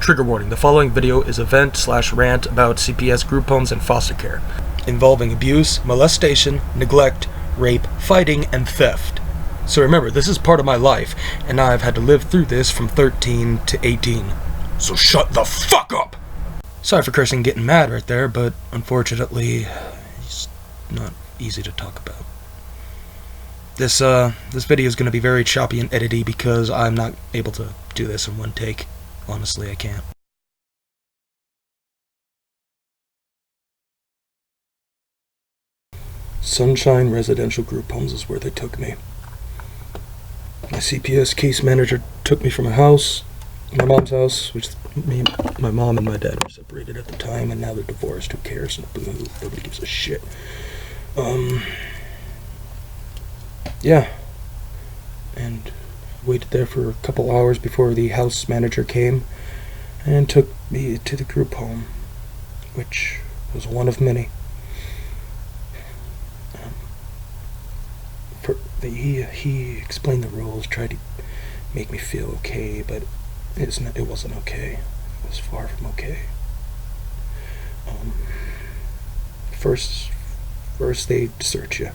Trigger warning, the following video is a vent/rant about CPS group homes and foster care, involving abuse, molestation, neglect, rape, fighting, and theft. So remember, this is part of my life, and I've had to live through this from 13 to 18. So shut the fuck up! Sorry for cursing and getting mad right there, but unfortunately, it's not easy to talk about. This video is going to be very choppy and edity because I'm not able to do this in one take. Honestly, I can't. Sunshine Residential Group Homes is where they took me. My CPS case manager took me from my house, my mom's house, which my mom and my dad were separated at the time, and now they're divorced. Who cares? Boo-hoo. Nobody gives a shit. Yeah. And waited there for a couple hours before the house manager came and took me to the group home, which was one of many. He explained the rules, tried to make me feel okay, but it wasn't okay. It was far from okay. First they'd search you,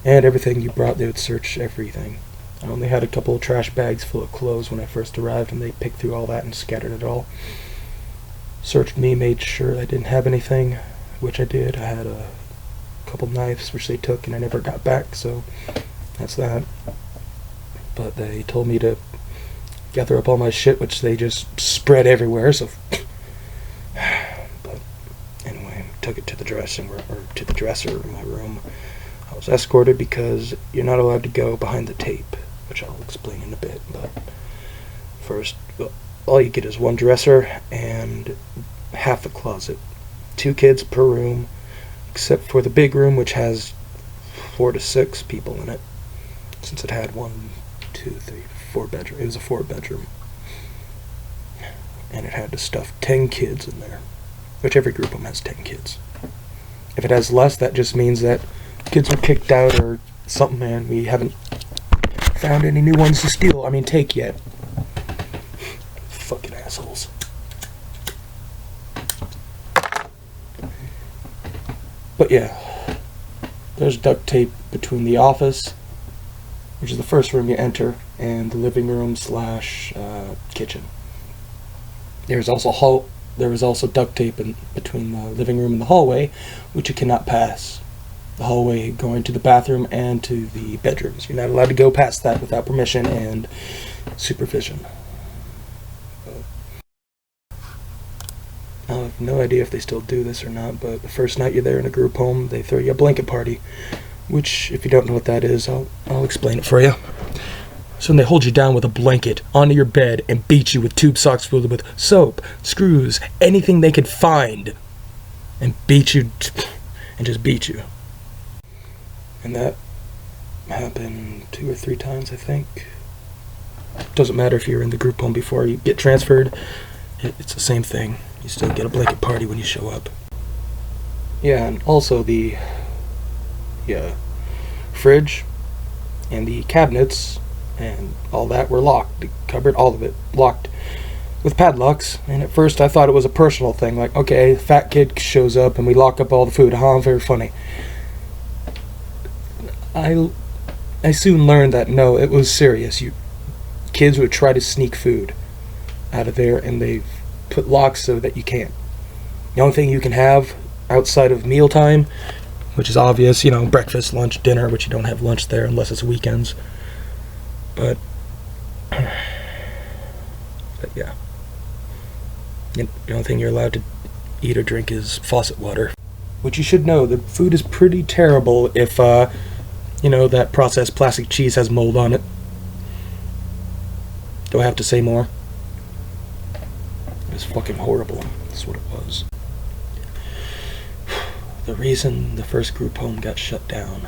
and everything you brought, they would search everything. I only had a couple of trash bags full of clothes when I first arrived, and they picked through all that and scattered it all. Searched me, made sure I didn't have anything, which I did. I had a couple knives, which they took, and I never got back, so that's that. But they told me to gather up all my shit, which they just spread everywhere, so but anyway, took it to the dressing room, or to the dresser in my room. I was escorted because you're not allowed to go behind the tape, which I'll explain in a bit. But first, all you get is one dresser and half a closet. 2 kids per room, except for the big room, which has 4 to 6 people in it, since it had 4 bedrooms. It was a 4-bedroom, and it had to stuff 10 kids in there, which every group home has 10 kids. If it has less, that just means that kids were kicked out or something, and we haven't found any new ones to take yet. Fucking assholes. But yeah, there's duct tape between the office, which is the first room you enter, and the living room / kitchen. There was also duct tape between the living room and the hallway, which you cannot pass. The hallway going to the bathroom and to the bedrooms. You're not allowed to go past that without permission and supervision. I have no idea if they still do this or not, but the first night you're there in a group home, they throw you a blanket party, which, if you don't know what that is, I'll explain it for you. So when they hold you down with a blanket onto your bed and beat you with tube socks filled with soap, screws, anything they could find, and beat you, and just beat you. And that happened 2 or 3 times, I think. Doesn't matter if you're in the group home before you get transferred. It's the same thing. You still get a blanket party when you show up. Yeah, and also the fridge and the cabinets and all that were locked. The cupboard, all of it, locked with padlocks. And at first I thought it was a personal thing. Like, okay, fat kid shows up and we lock up all the food. Very funny. I soon learned that no, it was serious. Kids would try to sneak food out of there, and they put locks so that you can't. The only thing you can have outside of mealtime, which is obvious, breakfast, lunch, dinner, which you don't have lunch there unless it's weekends. But yeah. The only thing you're allowed to eat or drink is faucet water. Which you should know, the food is pretty terrible if that processed plastic cheese has mold on it. Do I have to say more? It was fucking horrible. That's what it was. The reason the first group home got shut down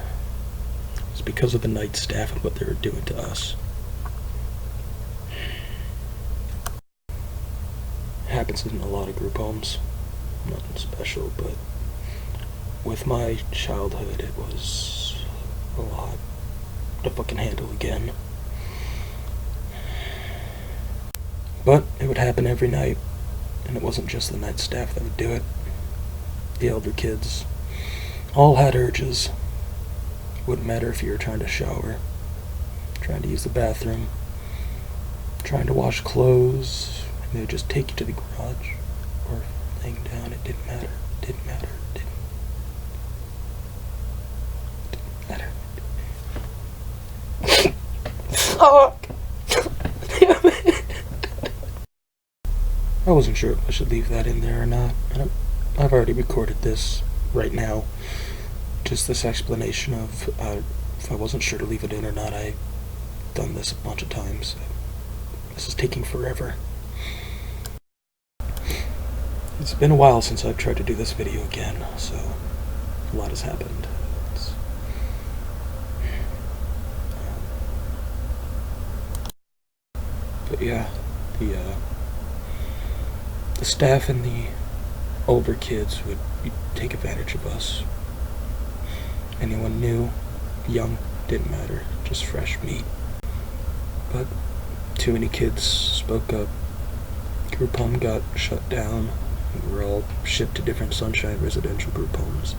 was because of the night staff and what they were doing to us. It happens in a lot of group homes. Nothing special, but with my childhood, it was a lot to fucking handle again. But it would happen every night. And it wasn't just the night staff that would do it. The elder kids all had urges. Wouldn't matter if you were trying to shower, trying to use the bathroom, trying to wash clothes. They would just take you to the garage or laying down. It didn't matter. Didn't matter. Didn't matter. Fuck! Damn it! I wasn't sure if I should leave that in there or not. I've already recorded this right now. Just this explanation of if I wasn't sure to leave it in or not. I've done this a bunch of times. This is taking forever. It's been a while since I've tried to do this video again, so a lot has happened. But yeah, the staff and the older kids would take advantage of us. Anyone new, young, didn't matter, just fresh meat. But too many kids spoke up. Group home got shut down. We were all shipped to different Sunshine residential group homes.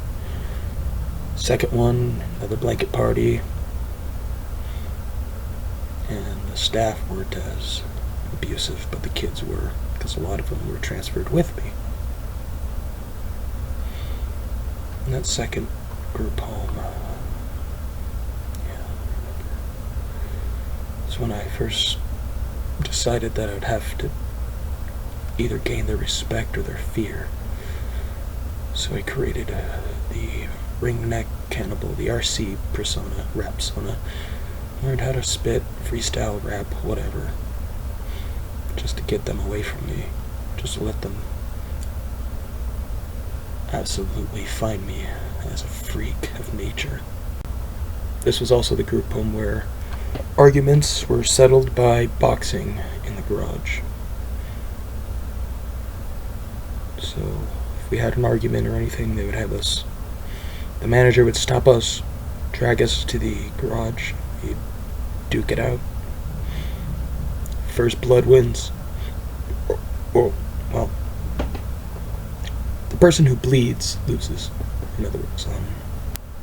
Second one, another blanket party. And the staff weren't as abusive, but the kids were, because a lot of them were transferred with me. And that second group home, it's when I first decided that I would have to either gain their respect or their fear. So I created the ringneck cannibal, the RC persona, rap persona. Learned how to spit, freestyle, rap, whatever. Just to get them away from me. Just to let them absolutely find me as a freak of nature. This was also the group home where arguments were settled by boxing in the garage. So if we had an argument or anything, they would have us, the manager would stop us, drag us to the garage, he'd duke it out. First blood wins. Or well, the person who bleeds loses. In other words,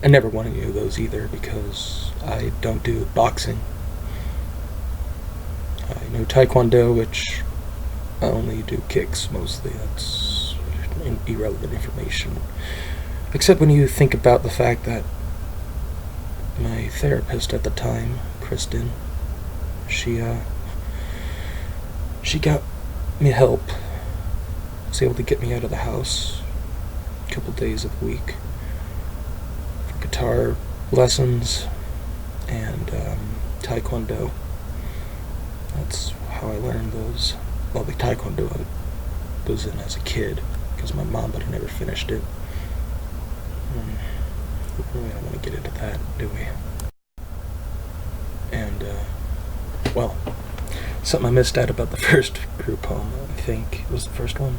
I never won any of those either because I don't do boxing. I know Taekwondo, which I only do kicks mostly. That's irrelevant information. Except when you think about the fact that my therapist at the time, Kristen, she got me help. Was able to get me out of the house a couple days a week for guitar lessons and Taekwondo. That's how I learned those. Well, the Taekwondo I was in as a kid because my mom would have never finished it. We really don't want to get into that, do we? And, well, something I missed out about the first group home, I think. It was the first one?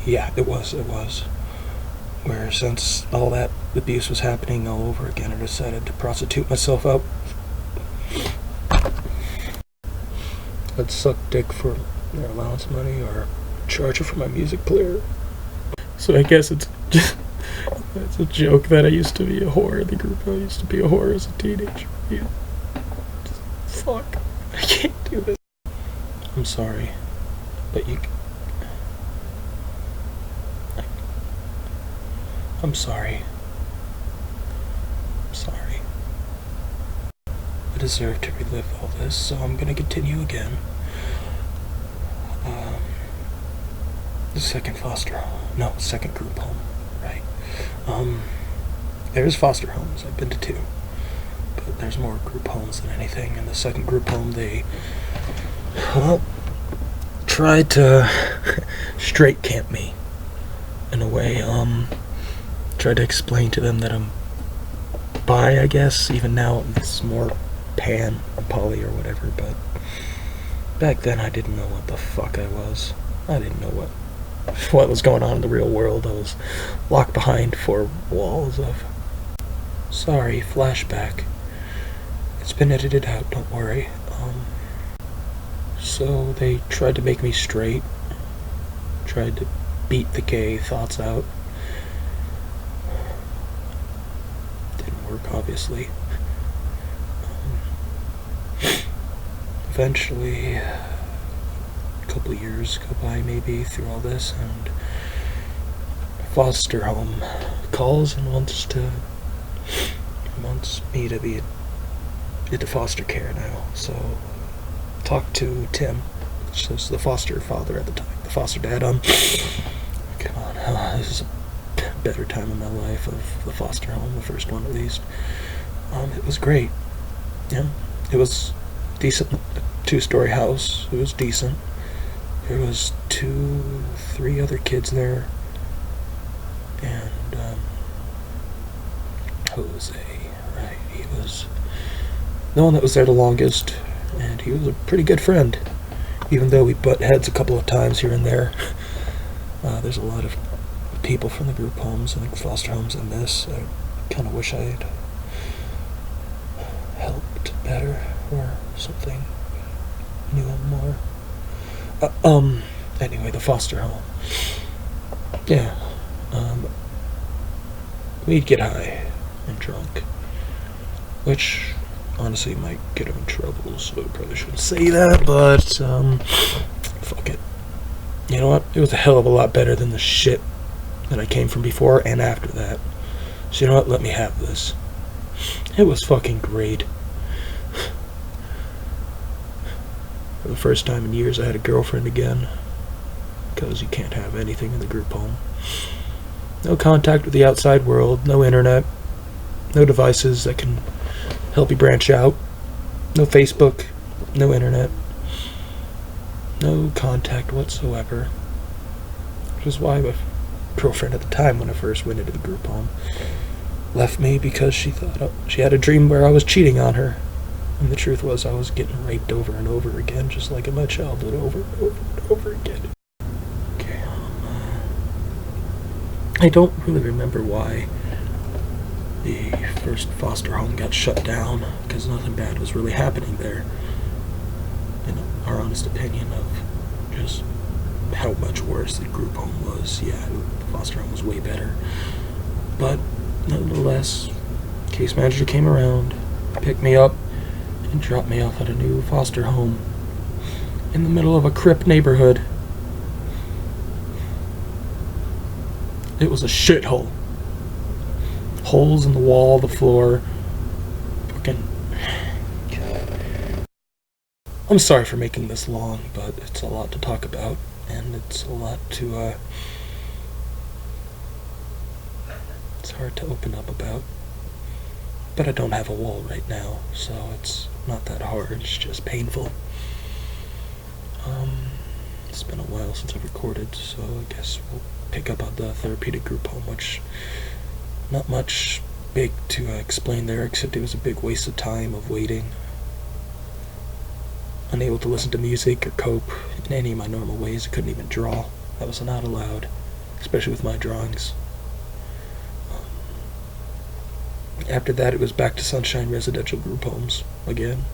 Yeah, it was. Where since all that abuse was happening all over again, I decided to prostitute myself out. I'd suck dick for their allowance money or charge her for my music player. So I guess it's just, it's a joke that I used to be a whore in the group. I used to be a whore as a teenager. Yeah. Fuck. I can't do this. I'm sorry. But I'm sorry. I'm sorry. I deserve to relive all this, so I'm gonna continue again. The second foster home. No, second group home. Right. There's foster homes. I've been to 2. But there's more group homes than anything. In the second group home, they, well, tried to straight camp me. In a way, tried to explain to them that I'm bi, I guess. Even now, it's more pan, poly, or whatever, but back then I didn't know what the fuck I was. I didn't know what was going on in the real world. I was locked behind 4 walls of... Sorry, flashback. It's been edited out, don't worry. So they tried to make me straight, tried to beat the gay thoughts out. Didn't work, obviously. Eventually, a couple of years go by maybe through all this, and foster home calls and wants me to be into foster care now. So talk to Tim, which was the foster father at the time, the foster dad. Come on, this is a better time in my life of the foster home, the first one at least. It was great. Yeah, it was decent. A 2-story house. It was decent. There was 2-3 other kids there, and Jose, right? He was the one that was there the longest, and he was a pretty good friend, even though we butt heads a couple of times here and there. There's a lot of people from the group homes and the foster homes I miss. I kind of wish I had helped better or something, knew him more. Anyway, the foster home. Yeah. We'd get high and drunk, which honestly might get him in trouble, so I probably shouldn't say that, but, fuck it. You know what? It was a hell of a lot better than the shit that I came from before and after that. So you know what? Let me have this. It was fucking great. For the first time in years, I had a girlfriend again, because you can't have anything in the group home. No contact with the outside world, no internet, no devices that can help you branch out, no Facebook, no internet, no contact whatsoever. Which is why my girlfriend at the time, when I first went into the group home, left me, because she thought she had a dream where I was cheating on her. And the truth was, I was getting raped over and over again, just like in my childhood, over and over and over again. Okay, I don't really remember why the first foster home got shut down, because nothing bad was really happening there. In our honest opinion of just how much worse the group home was. Yeah, the foster home was way better. But nonetheless, case manager came around, picked me up, and dropped me off at a new foster home in the middle of a crip neighborhood. It was a shithole. Holes in the wall, the floor. Fucking... I'm sorry for making this long, but it's a lot to talk about, and it's a lot to, it's hard to open up about. But I don't have a wall right now, so it's not that hard, it's just painful. It's been a while since I've recorded, so I guess we'll pick up on the therapeutic group home, which not much big to explain there, except it was a big waste of time of waiting. Unable to listen to music or cope in any of my normal ways. I couldn't even draw. That was not allowed, especially with my drawings. After that, it was back to Sunshine Residential Group Homes again.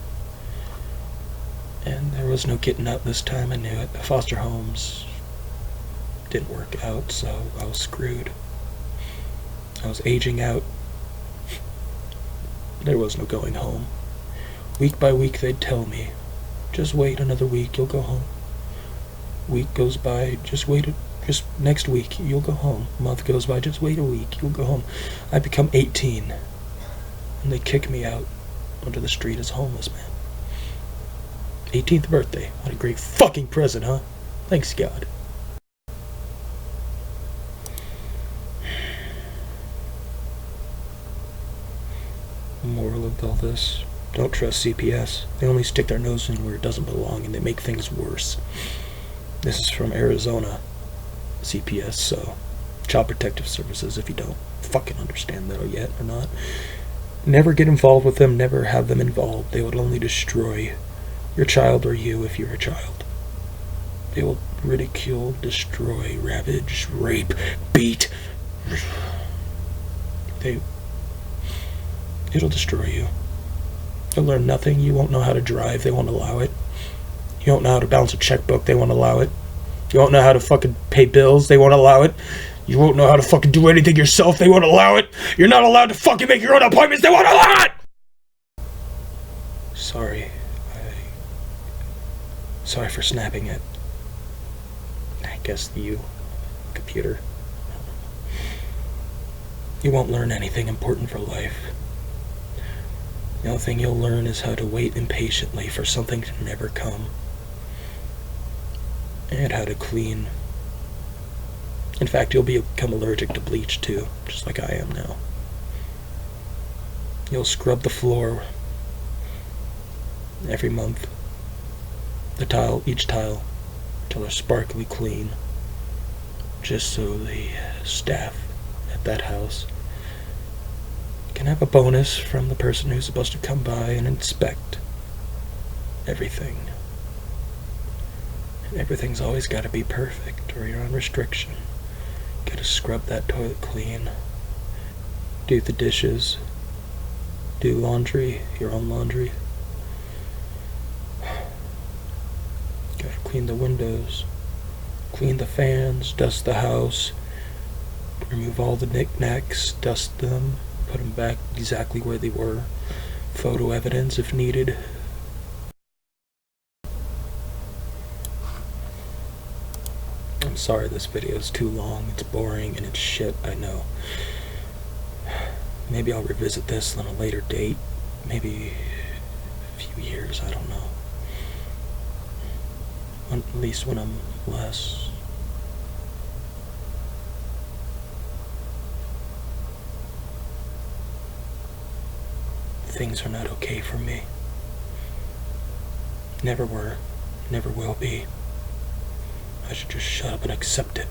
And there was no getting out this time, I knew it. The foster homes didn't work out, so I was screwed. I was aging out. There was no going home. Week by week, they'd tell me, just wait another week, you'll go home. Week goes by, just next week, you'll go home. Month goes by, just wait a week, you'll go home. I become 18, and they kick me out onto the street as a homeless man. 18th birthday. What a great fucking present, huh? Thanks, God. Moral of all this: don't trust CPS. They only stick their nose in where it doesn't belong, and they make things worse. This is from Arizona CPS, so Child Protective Services, if you don't fucking understand that yet or not. Never get involved with them, never have them involved. They will only destroy your child or you if you're a child. They will ridicule, destroy, ravage, rape, beat. It'll destroy you. You'll learn nothing. You won't know how to drive. They won't allow it. You don't know how to balance a checkbook, they won't allow it. You don't know how to fucking pay bills, they won't allow it. You won't know how to fucking do anything yourself, they won't allow it. You're not allowed to fucking make your own appointments, they won't allow it! Sorry for snapping it. I guess you, computer. You won't learn anything important for life. The only thing you'll learn is how to wait impatiently for something to never come. And how to clean. In fact, you'll become allergic to bleach too, just like I am now. You'll scrub the floor every month. Each tile, till they're sparkly clean. Just so the staff at that house can have a bonus from the person who's supposed to come by and inspect everything. And everything's always got to be perfect, or you're on restriction. Gotta scrub that toilet clean, do the dishes, do laundry, your own laundry. Gotta clean the windows, clean the fans, dust the house, remove all the knickknacks, dust them, put them back exactly where they were, photo evidence if needed. I'm sorry this video is too long, it's boring, and it's shit, I know. Maybe I'll revisit this on a later date, maybe a few years, I don't know. At least when I'm less. Things are not okay for me. Never were, never will be. I should just shut up and accept it.